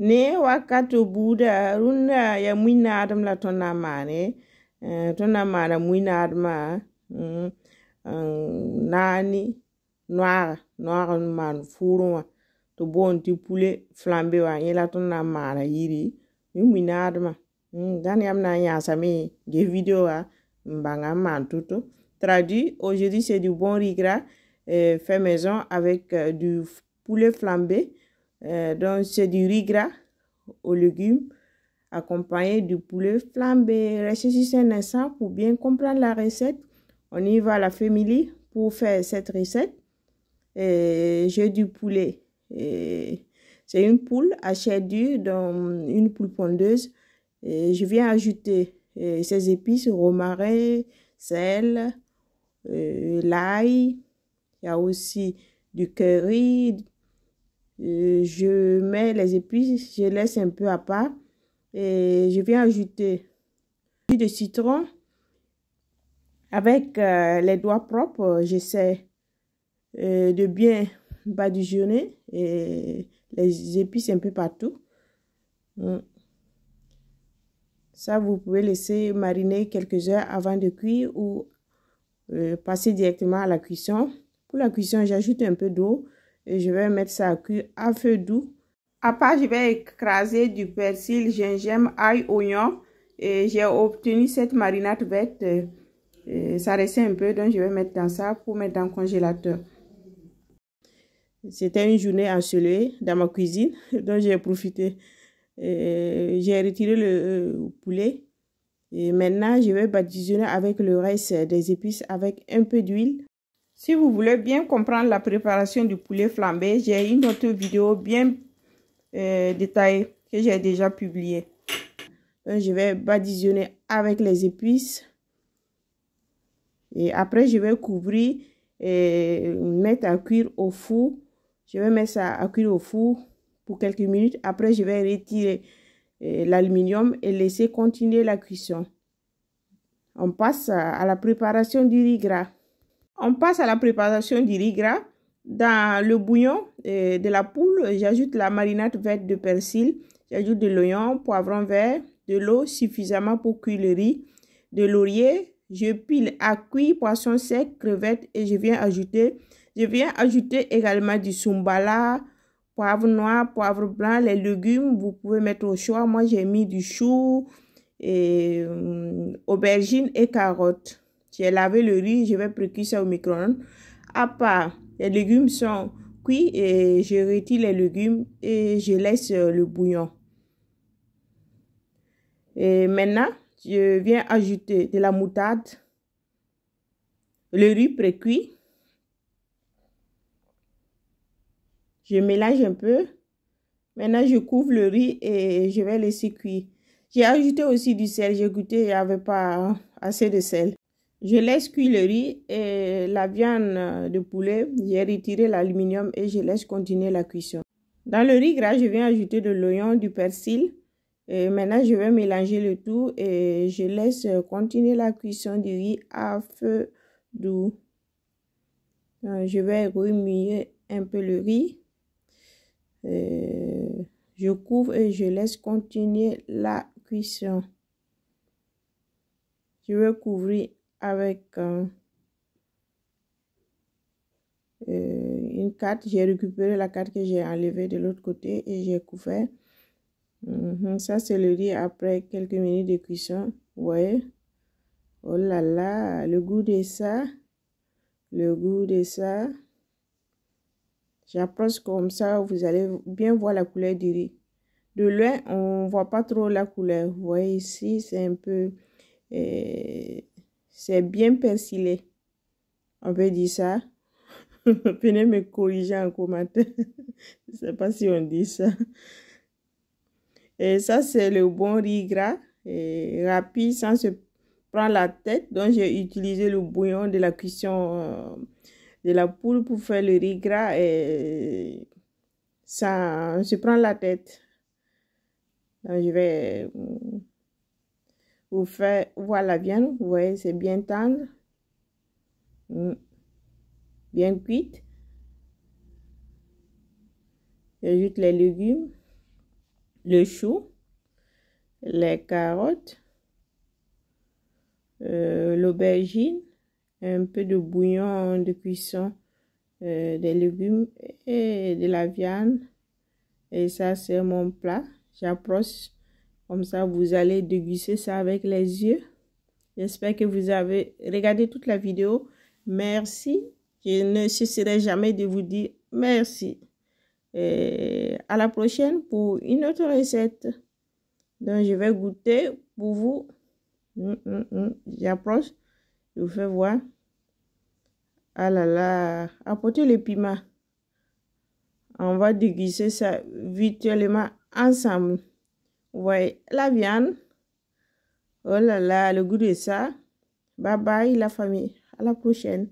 Ne wakato buda runda ya mwina adam la tona mane tona mana mwina adama nani noir man fourwa to bon ti poulet flambé wa yela tona mana yiri ni mwina adama dan yam na ya sami des vidéos a mbanga man tuto traduit. Aujourd'hui c'est du bon riz gras fait maison avec du poulet flambé. Donc c'est du riz gras aux légumes accompagné du poulet flambé. Restez sur un instant pour bien comprendre la recette. On y va à la famille pour faire cette recette. J'ai du poulet. C'est une poule à chair dure, dans une poule pondeuse. Je viens ajouter ces épices, romarin, sel, l'ail. Il y a aussi du curry. Je mets les épices, je laisse un peu à part et je viens ajouter du jus de citron avec les doigts propres. J'essaie de bien badigeonner et les épices un peu partout. Ça, vous pouvez laisser mariner quelques heures avant de cuire ou passer directement à la cuisson. Pour la cuisson, j'ajoute un peu d'eau. Et je vais mettre ça à cuire à feu doux. À part, je vais écraser du persil, gingembre, ail, oignon. Et j'ai obtenu cette marinade verte. Ça restait un peu, donc je vais mettre dans ça pour mettre dans le congélateur. C'était une journée ensoleillée dans ma cuisine, donc j'ai profité. J'ai retiré le poulet. Et maintenant, je vais badigeonner avec le reste des épices avec un peu d'huile. Si vous voulez bien comprendre la préparation du poulet flambé, j'ai une autre vidéo bien détaillée que j'ai déjà publiée. Donc, je vais badigeonner avec les épices. Et après, je vais couvrir et mettre à cuire au four. Je vais mettre ça à cuire au four pour quelques minutes. Après, je vais retirer l'aluminium et laisser continuer la cuisson. On passe à la préparation du riz gras. On passe à la préparation du riz gras. Dans le bouillon de la poule, j'ajoute la marinade verte de persil. J'ajoute de l'oignon, poivron vert, de l'eau suffisamment pour cuire le riz, de laurier. Je pile à cuire poisson sec, crevettes et je viens ajouter également du soumbala, poivre noir, poivre blanc, les légumes. Vous pouvez mettre au choix. Moi, j'ai mis du chou, et aubergines et carottes. J'ai lavé le riz, je vais précuire ça au micro-ondes. À part, les légumes sont cuits et je retire les légumes et je laisse le bouillon. Et maintenant, je viens ajouter de la moutarde, le riz précuit. Je mélange un peu. Maintenant, je couvre le riz et je vais laisser cuire. J'ai ajouté aussi du sel. J'ai goûté, il n'y avait pas assez de sel. Je laisse cuire le riz et la viande de poulet. J'ai retiré l'aluminium et je laisse continuer la cuisson. Dans le riz gras, je viens ajouter de l'oignon, du persil. Et maintenant, je vais mélanger le tout et je laisse continuer la cuisson du riz à feu doux. Donc, je vais remuer un peu le riz. Je couvre et je laisse continuer la cuisson. Je vais couvrir avec une carte. J'ai récupéré la carte que j'ai enlevée de l'autre côté et j'ai couvert. Ça, c'est le riz après quelques minutes de cuisson. Vous voyez? Oh là là, le goût de ça. Le goût de ça. J'approche comme ça, vous allez bien voir la couleur du riz. De loin, on ne voit pas trop la couleur. Vous voyez ici, c'est un peu... c'est bien persilé. On peut dire ça. Venez me corriger en commentaire. Je ne sais pas si on dit ça. Et ça, c'est le bon riz gras. Et rapide, sans se prendre la tête. Donc, j'ai utilisé le bouillon de la cuisson de la poule pour faire le riz gras. Et ça se prend la tête. Donc, je vais vous faire voir la viande. Vous voyez, c'est bien tendre. Bien cuite. J'ajoute les légumes. le chou, les carottes, l'aubergine, un peu de bouillon de cuisson, des légumes et de la viande. Et ça, c'est mon plat. J'approche comme ça, vous allez déguster ça avec les yeux. J'espère que vous avez regardé toute la vidéo. Merci. Je ne cesserai jamais de vous dire merci. Et à la prochaine pour une autre recette. Donc, je vais goûter pour vous. J'approche. Je vous fais voir. Ah là là. Apportez le piment. On va déguster ça virtuellement ensemble. Vous voyez la viande. Oh là là, le goût de ça. Bye bye la famille. À la prochaine.